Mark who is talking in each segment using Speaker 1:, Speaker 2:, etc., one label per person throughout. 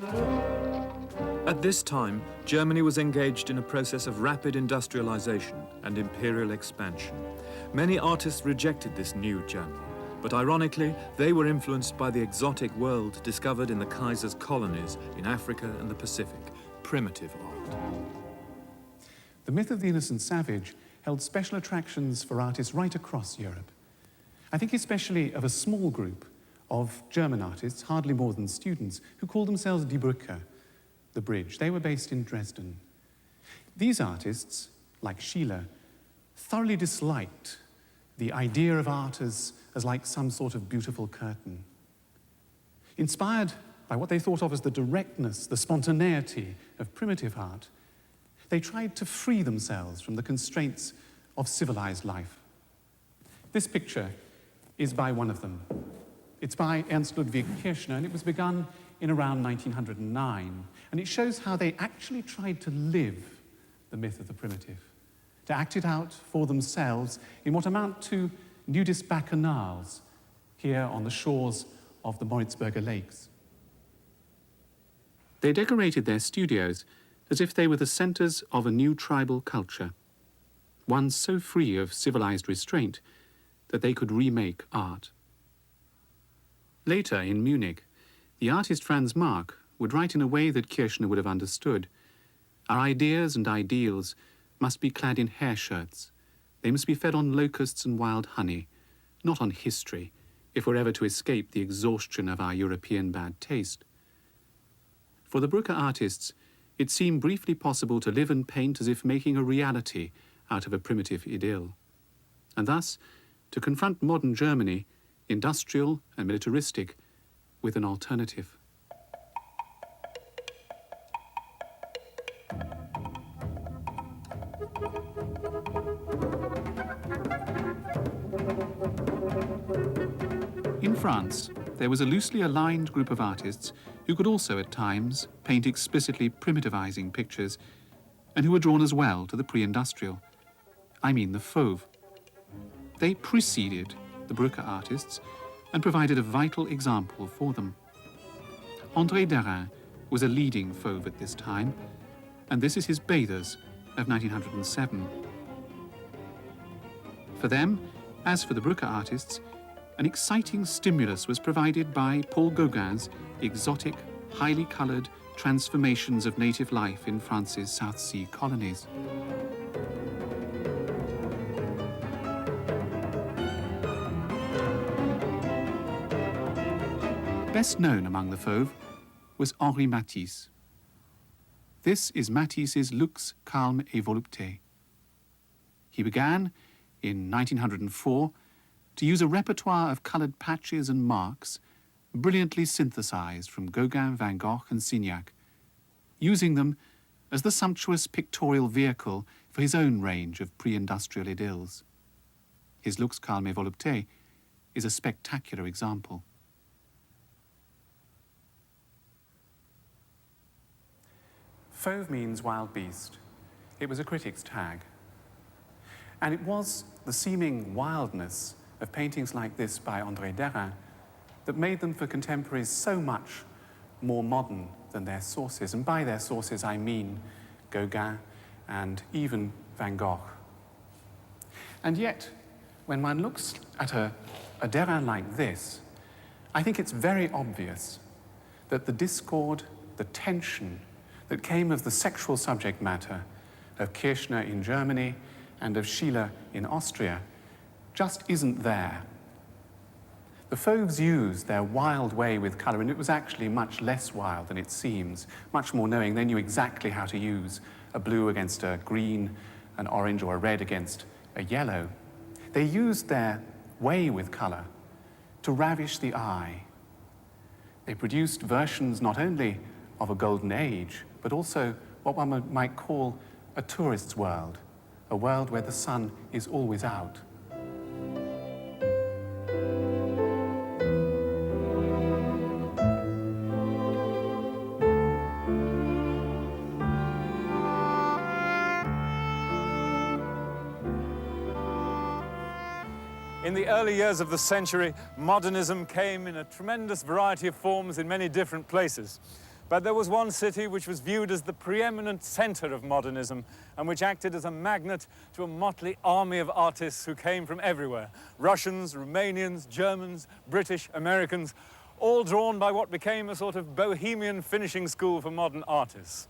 Speaker 1: At this time, Germany was engaged in a process of rapid industrialization and imperial expansion. Many artists rejected this new Germany, but ironically, they were influenced by the exotic world discovered in the Kaiser's colonies in Africa and the Pacific, primitive art.
Speaker 2: The myth of the innocent savage held special attractions for artists right across Europe. I think especially of a small group of German artists, hardly more than students, who called themselves Die Brücke, the bridge. They were based in Dresden. These artists, like Schiele, thoroughly disliked the idea of art as like some sort of beautiful curtain. Inspired by what they thought of as the directness, the spontaneity of primitive art, they tried to free themselves from the constraints of civilized life. This picture is by one of them. It's by Ernst Ludwig Kirchner, and it was begun in around 1909. And it shows how they actually tried to live the myth of the primitive, to act it out for themselves in what amount to nudist bacchanals here on the shores of the Moritzburger Lakes. They decorated their studios as if they were the centers of a new tribal culture, one so free of civilized restraint that they could remake art. Later, in Munich, the artist Franz Marc would write in a way that Kirchner would have understood. Our ideas and ideals must be clad in hair shirts. They must be fed on locusts and wild honey, not on history, if we're ever to escape the exhaustion of our European bad taste. For the Brücke artists, it seemed briefly possible to live and paint as if making a reality out of a primitive idyll, and thus to confront modern Germany, industrial and militaristic, with an alternative. In France, there was a loosely aligned group of artists who could also at times paint explicitly primitivizing pictures and who were drawn as well to the pre-industrial. I mean the fauve. They preceded the Brücke artists and provided a vital example for them. André Derain was a leading fauve at this time, and this is his Bathers of 1907. For them, as for the Brücke artists, an exciting stimulus was provided by Paul Gauguin's exotic, highly coloured transformations of native life in France's South Sea colonies. Best known among the fauves was Henri Matisse. This is Matisse's Lux, Calme et Volupté. He began, in 1904, to use a repertoire of coloured patches and marks brilliantly synthesized from Gauguin, Van Gogh and Signac, using them as the sumptuous pictorial vehicle for his own range of pre-industrial idylls. His Lux, Calme et Volupté is a spectacular example. Fauve means wild beast. It was a critic's tag. And it was the seeming wildness of paintings like this by André Derain that made them for contemporaries so much more modern than their sources. And by their sources, I mean Gauguin and even Van Gogh. And yet, when one looks at a Derain like this, I think it's very obvious that the discord, the tension that came of the sexual subject matter of Kirchner in Germany and of Schiele in Austria just isn't there. The fauves used their wild way with colour, and it was actually much less wild than it seems, much more knowing. They knew exactly how to use a blue against a green, an orange or a red against a yellow. They used their way with colour to ravish the eye. They produced versions not only of a golden age, but also what one might call a tourist's world, a world where the sun is always out.
Speaker 3: In the early years of the century, modernism came in a tremendous variety of forms in many different places.
Speaker 1: But there was one city which was viewed as the preeminent center of modernism and which acted as a magnet to a motley army of artists who came from everywhere. Russians, Romanians, Germans, British, Americans, all drawn by what became a sort of bohemian finishing school for modern artists.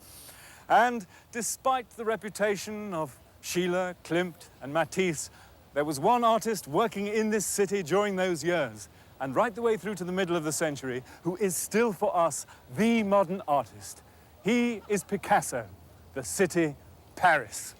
Speaker 1: And despite the reputation of Schiele, Klimt and Matisse, there was one artist working in this city during those years, and right the way through to the middle of the century, who is still for us the modern artist. He is Picasso, the city, Paris.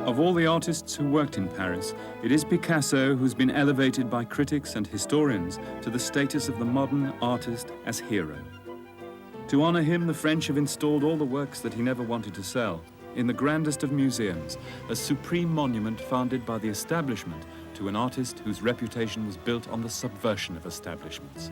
Speaker 1: Of all the artists who worked in Paris, it is Picasso who's been elevated by critics and historians to the status of the modern artist as hero. To honor him, the French have installed all the works that he never wanted to sell in the grandest of museums, a supreme monument founded by the establishment to an artist whose reputation was built on the subversion of establishments.